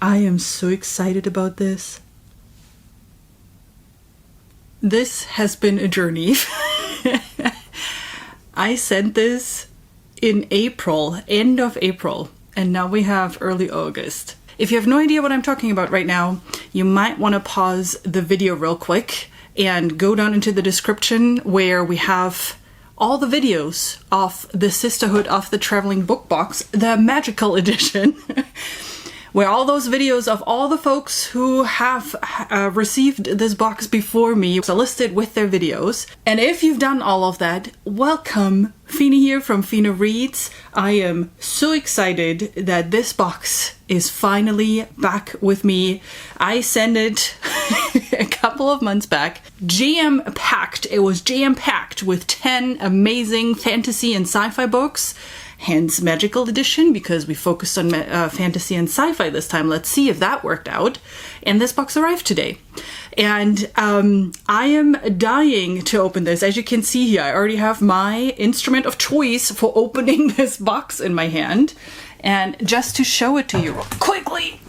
I am so excited about this. This has been a journey. I sent this in April, end of April, and now we have early August. If you have no idea what I'm talking about right now, you might want to pause the video real quick and go down into the description where we have all the videos of the Sisterhood of the Traveling Book Box, the magical edition, where all those videos of all the folks who have received this box before me are listed with their videos. And if you've done all of that, welcome! Fina here from Fina Reads. I am so excited that this box is finally back with me. I sent it a couple of months back. Jam-packed. It was jam-packed with 10 amazing fantasy and sci-fi books. Hence magical edition, because we focused on fantasy and sci-fi this time. Let's see if that worked out. And this box arrived today. And I am dying to open this. As you can see here, I already have my instrument of choice for opening this box in my hand. And just to show it to you quickly,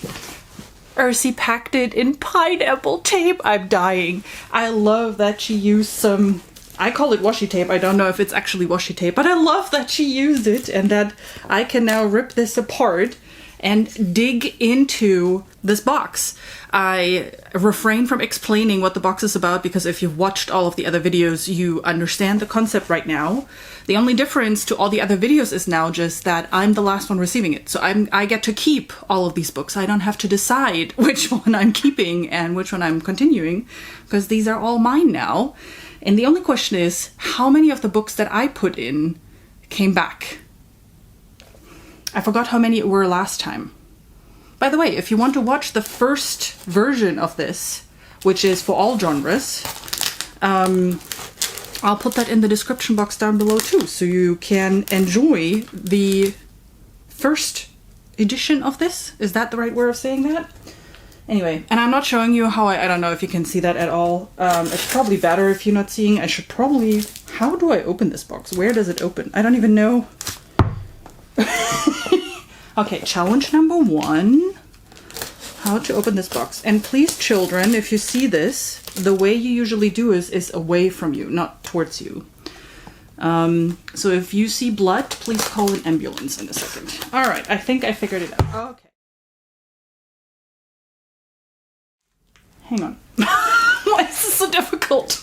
Ursi packed it in pineapple tape. I'm dying. I love that she used some, I call it washi tape. I don't know if it's actually washi tape, but I love that she used it and that I can now rip this apart and dig into this box. I refrain from explaining what the box is about because if you've watched all of the other videos, you understand the concept right now. The only difference to all the other videos is now just that I'm the last one receiving it. So I get to keep all of these books. I don't have to decide which one I'm keeping and which one I'm continuing because these are all mine now. And the only question is, how many of the books that I put in came back? I forgot how many it were last time. By the way, if you want to watch the first version of this, which is for all genres, I'll put that in the description box down below too, so you can enjoy the first edition of this. Is that the right word of saying that? Anyway, and I'm not showing you how I don't know if you can see that at all. It's probably better if you're not seeing. I should probably, how do I open this box? Where does it open? I don't even know. Okay, challenge number 1, how to open this box. And please, children, if you see this, the way you usually do is away from you, not towards you. So if you see blood, please call an ambulance in a second. All right, I think I figured it out. Okay. Hang on. Why is this so difficult?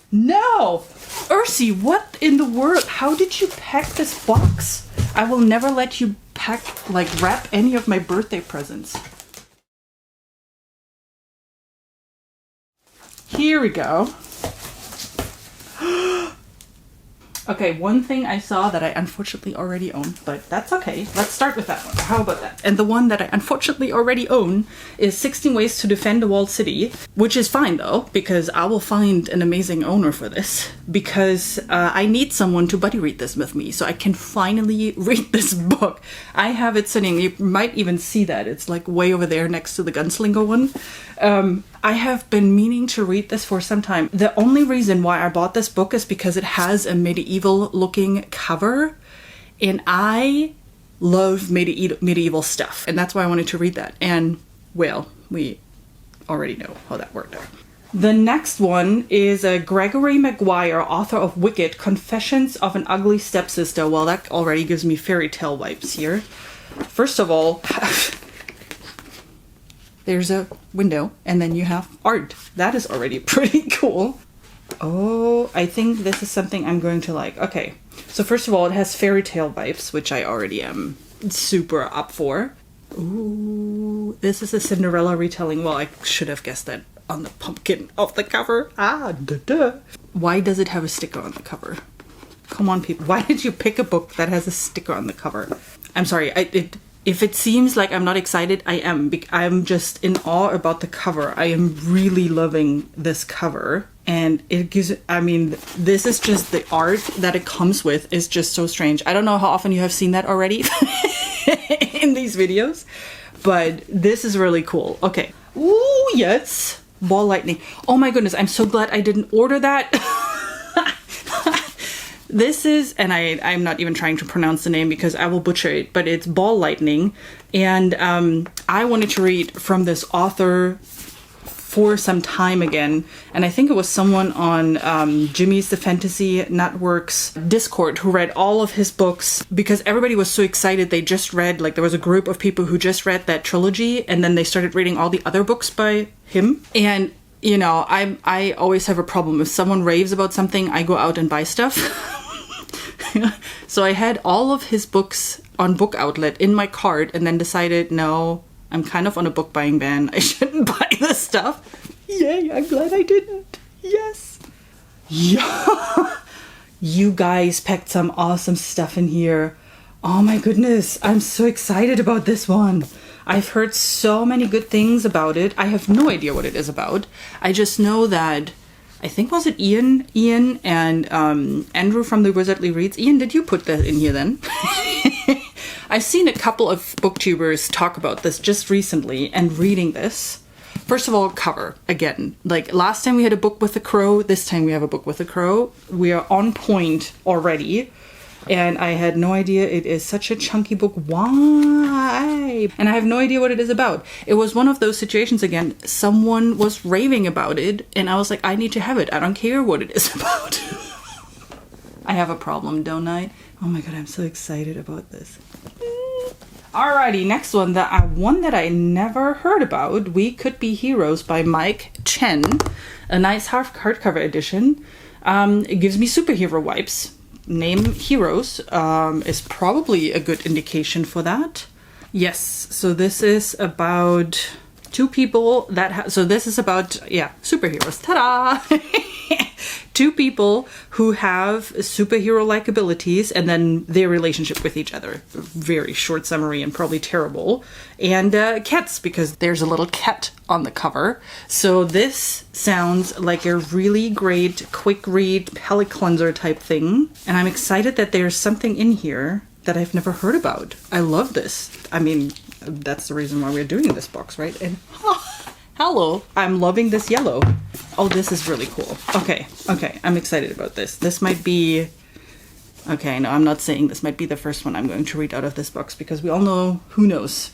No! Ursi, what in the world? How did you pack this box? I will never let you pack, like, wrap any of my birthday presents. Here we go. Okay, one thing I saw that I unfortunately already own, but that's okay. Let's start with that one. How about that? And the one that I unfortunately already own is 16 Ways to Defend a Walled City, which is fine though, because I will find an amazing owner for this, because I need someone to buddy read this with me, so I can finally read this book. I have it sitting, you might even see that, it's like way over there next to the Gunslinger one. I have been meaning to read this for some time. The only reason why I bought this book is because it has a medieval looking cover and I love medieval stuff and that's why I wanted to read that. And well, we already know how that worked out. The next one is Gregory Maguire, author of Wicked, Confessions of an Ugly Stepsister. Well, that already gives me fairy tale vibes here. First of all, there's a window and then you have art. That is already pretty cool. Oh, I think this is something I'm going to like. Okay, so first of all, it has fairy tale vibes, which I already am super up for. Ooh, this is a Cinderella retelling. Well, I should have guessed that on the pumpkin of the cover. Ah, duh. Why does it have a sticker on the cover? Come on, people. Why did you pick a book that has a sticker on the cover? I'm sorry, if it seems like I'm not excited, I am. I'm just in awe about the cover. I am really loving this cover. And it gives, I mean, this is just the art that it comes with is just so strange. I don't know how often you have seen that already in these videos, but this is really cool. Okay. Ooh, yes. Ball lightning. Oh my goodness, I'm so glad I didn't order that. This is, and I'm not even trying to pronounce the name because I will butcher it, but it's Ball Lightning. And I wanted to read from this author for some time again, and I think it was someone on Jimmy's The Fantasy Network's Discord who read all of his books because everybody was so excited. They just read, like, there was a group of people who just read that trilogy, and then they started reading all the other books by him. And you know, I always have a problem. If someone raves about something, I go out and buy stuff. So I had all of his books on Book Outlet in my cart, and then decided, no, I'm kind of on a book buying ban. I shouldn't buy this stuff. Yay, I'm glad I didn't. Yes. Yeah. You guys packed some awesome stuff in here. Oh my goodness. I'm so excited about this one. I've heard so many good things about it. I have no idea what it is about. I just know that, I think, was it Ian and Andrew from the Wizardly Reads. Ian, did you put that in here then? I've seen a couple of booktubers talk about this just recently, and reading this. First of all, cover. Again, like last time we had a book with a crow, this time we have a book with a crow. We are on point already. And I had no idea it is such a chunky book. Why? And I have no idea what it is about. It was one of those situations again, someone was raving about it, and I was like, I need to have it. I don't care what it is about. I have a problem, don't I? Oh my god, I'm so excited about this. Alrighty, next one. One that I never heard about. We Could Be Heroes by Mike Chen. A nice hardcover edition. It gives me superhero vibes. Name Heroes is probably a good indication for that. Yes, so this is about two people that so this is about, yeah, superheroes. Ta-da! Two people who have superhero-like abilities and then their relationship with each other. Very short summary and probably terrible. And cats, because there's a little cat on the cover. So this sounds like a really great quick read palate cleanser type thing. And I'm excited that there's something in here that I've never heard about. I love this. I mean, that's the reason why we're doing this box, right? And hello, I'm loving this yellow. Oh, this is really cool. Okay, I'm excited about this. This might be... Okay, no, I'm not saying this might be the first one I'm going to read out of this box, because we all know who knows.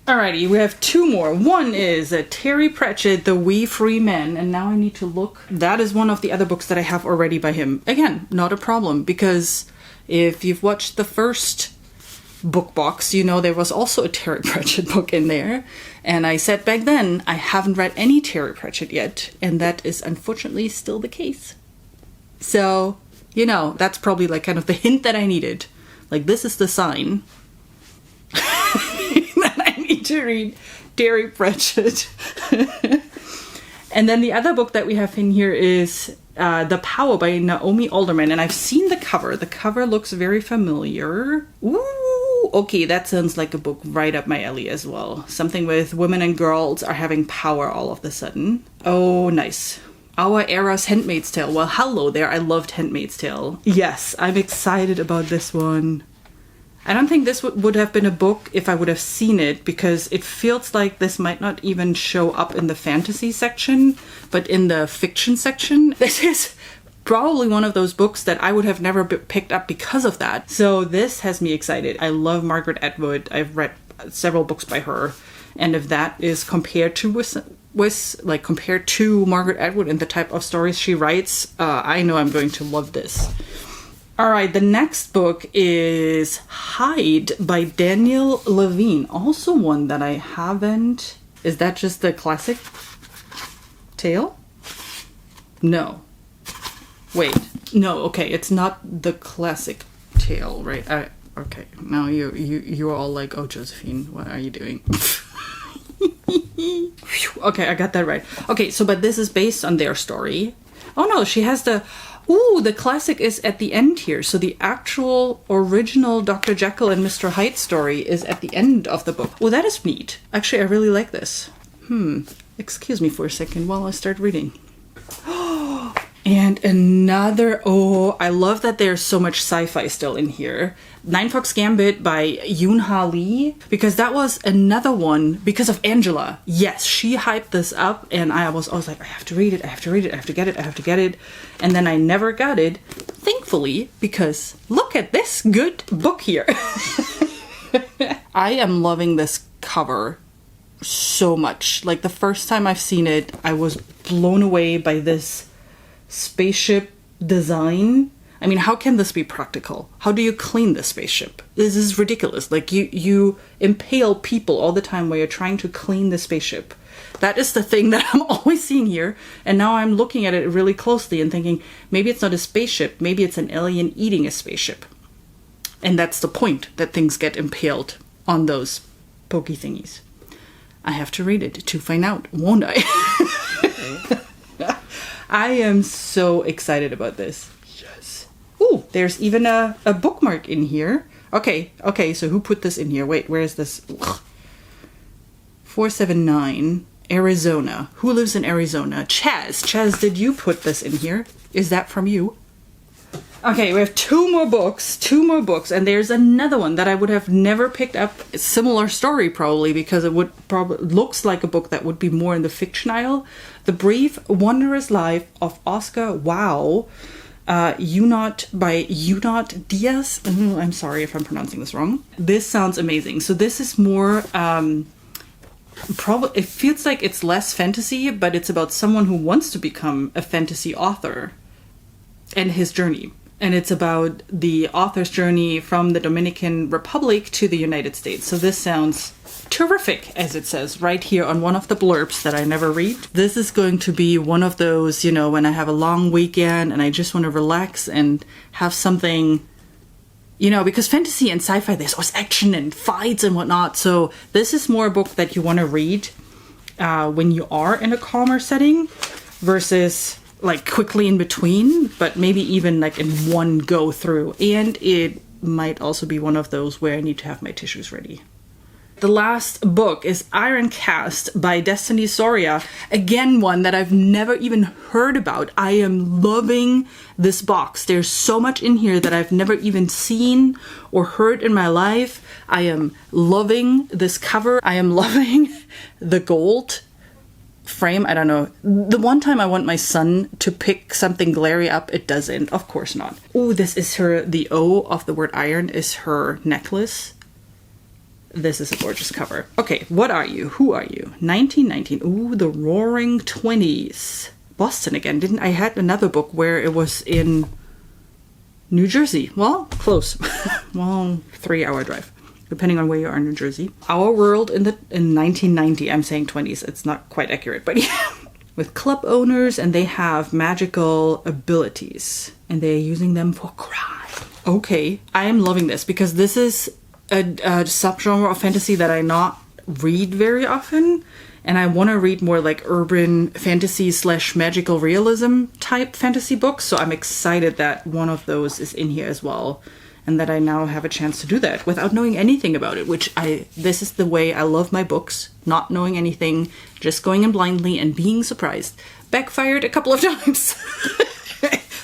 Alrighty, we have two more. One is Terry Pratchett, The We Free Men, and now I need to look. That is one of the other books that I have already by him. Again, not a problem, because if you've watched the first book box, you know there was also a Terry Pratchett book in there. And I said back then, I haven't read any Terry Pratchett yet, and that is unfortunately still the case. So, you know, that's probably like kind of the hint that I needed. Like, this is the sign that I need to read Terry Pratchett. And then the other book that we have in here is The Power by Naomi Alderman, and I've seen the cover. The cover looks very familiar. Ooh, okay, that sounds like a book right up my alley as well. Something with women and girls are having power all of a sudden. Oh, nice. Our Era's Handmaid's Tale. Well, hello there. I loved Handmaid's Tale. Yes, I'm excited about this one. I don't think this would have been a book if I would have seen it, because it feels like this might not even show up in the fantasy section, but in the fiction section. This is probably one of those books that I would have never picked up because of that. So this has me excited. I love Margaret Atwood. I've read several books by her. And if that is compared to compared to Margaret Atwood and the type of stories she writes, I know I'm going to love this. All right, the next book is Hide by Daniel Levine. Also one that I haven't... Is that just the classic tale? No. Wait. No, okay, it's not the classic tale, right? Okay, now you're all like, oh, Josephine, what are you doing? Okay, I got that right. Okay, so but this is based on their story. Oh no, she has the... Ooh, the classic is at the end here. So the actual original Dr. Jekyll and Mr. Hyde story is at the end of the book. Oh, that is neat. Actually, I really like this. Excuse me for a second while I start reading. And another, oh, I love that there's so much sci-fi still in here. Nine Fox Gambit by Yoon-Ha Lee, because that was another one because of Angela. Yes, she hyped this up and I was like, I have to read it, I have to read it, I have to get it, I have to get it. And then I never got it, thankfully, because look at this good book here. I am loving this cover so much. Like the first time I've seen it, I was blown away by this spaceship design. I mean, how can this be practical? How do you clean the spaceship? This is ridiculous. Like you impale people all the time while you're trying to clean the spaceship. That is the thing that I'm always seeing here. And now I'm looking at it really closely and thinking, maybe it's not a spaceship. Maybe it's an alien eating a spaceship. And that's the point, that things get impaled on those pokey thingies. I have to read it to find out, won't I? I am so excited about this. Yes. Ooh, there's even a bookmark in here. Okay, so who put this in here? Wait, where is this? 479, Arizona. Who lives in Arizona? Chaz, did you put this in here? Is that from you? Okay, we have two more books, and there's another one that I would have never picked up. A similar story, probably, because it would probably looks like a book that would be more in the fiction aisle. The Brief, Wondrous Life of Oscar Wilde, by Junot Diaz. I'm sorry if I'm pronouncing this wrong. This sounds amazing. So this is more, it feels like it's less fantasy, but it's about someone who wants to become a fantasy author and his journey. And it's about the author's journey from the Dominican Republic to the United States. So this sounds terrific, as it says right here on one of the blurbs that I never read. This is going to be one of those, when I have a long weekend and I just want to relax and have something, because fantasy and sci-fi, there's always action and fights and whatnot. So this is more a book that you want to read when you are in a calmer setting versus like quickly in between, but maybe even like in one go through. And it might also be one of those where I need to have my tissues ready. The last book is Iron Cast by Destiny Soria. Again, one that I've never even heard about. I am loving this box. There's so much in here that I've never even seen or heard in my life. I am loving this cover. I am loving the gold frame. I don't know. The one time I want my son to pick something glary up, it doesn't. Of course not. Oh, this is the O of the word iron is her necklace. This is a gorgeous cover. Okay, what are you? Who are you? 1919. Ooh, the Roaring Twenties. Boston again. I had another book where it was in New Jersey. Well, close. Long 3-hour drive, depending on where you are in New Jersey. Our World in 1990. I'm saying 20s. It's not quite accurate, but yeah. With club owners, and they have magical abilities, and they're using them for crime. Okay, I am loving this because this is a subgenre of fantasy that I not read very often, and I want to read more like urban fantasy / magical realism type fantasy books. So I'm excited that one of those is in here as well, and that I now have a chance to do that without knowing anything about it, this is the way I love my books, not knowing anything, just going in blindly and being surprised. Backfired a couple of times,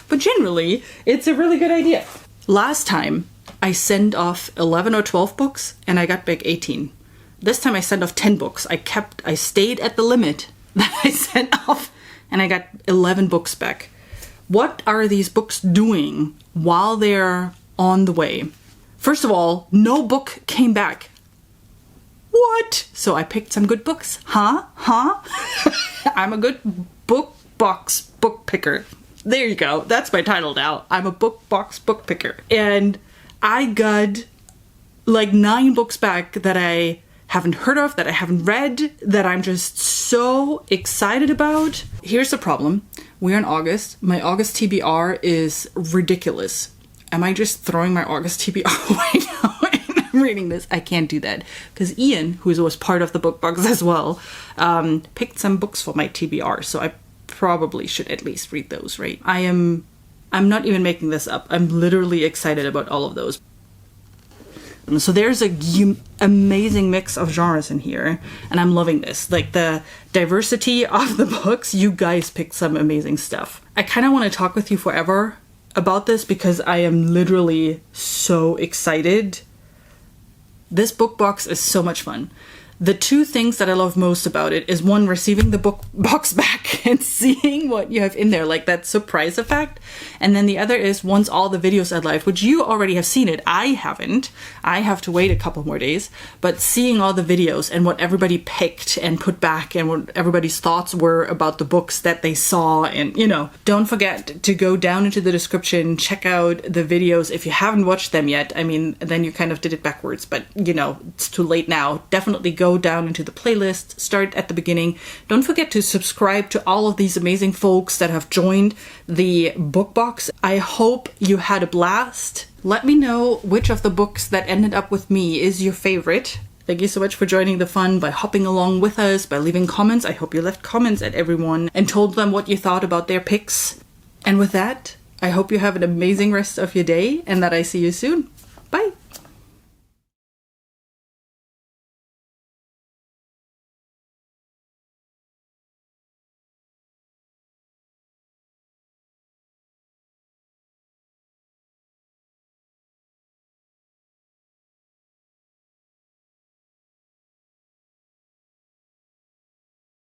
but generally it's a really good idea. Last time I sent off 11 or 12 books and I got back 18. This time I sent off 10 books. I stayed at the limit that I sent off and I got 11 books back. What are these books doing while they're on the way? First of all, no book came back. What? So I picked some good books. Huh? I'm a good book picker. There you go. That's my title now. I'm a book picker. And I got like 9 books back that I haven't heard of, that I haven't read, that I'm just so excited about. Here's the problem. We're in August. My August TBR is ridiculous. Am I just throwing my August TBR away now and I'm reading this? I can't do that. Because Ian, who was part of the book box as well, picked some books for my TBR. So I probably should at least read those, right? I'm not even making this up. I'm literally excited about all of those. So there's a amazing mix of genres in here, and I'm loving this. Like the diversity of the books, you guys picked some amazing stuff. I kind of want to talk with you forever about this because I am literally so excited. This book box is so much fun. The two things that I love most about it is one, receiving the book box back and seeing what you have in there, like that surprise effect. And then the other is once all the videos are live, which you already have seen it. I haven't. I have to wait a couple more days. But seeing all the videos and what everybody picked and put back and what everybody's thoughts were about the books that they saw. And, you know, don't forget to go down into the description, check out the videos. If you haven't watched them yet, I mean, then you kind of did it backwards. But, you know, it's too late now. Definitely go down into the playlist, start at the beginning. Don't forget to subscribe to all of these amazing folks that have joined the book box. I hope you had a blast. Let me know which of the books that ended up with me is your favorite. Thank you so much for joining the fun by hopping along with us, by leaving comments. I hope you left comments at everyone and told them what you thought about their picks. And with that, I hope you have an amazing rest of your day and that I see you soon. Bye!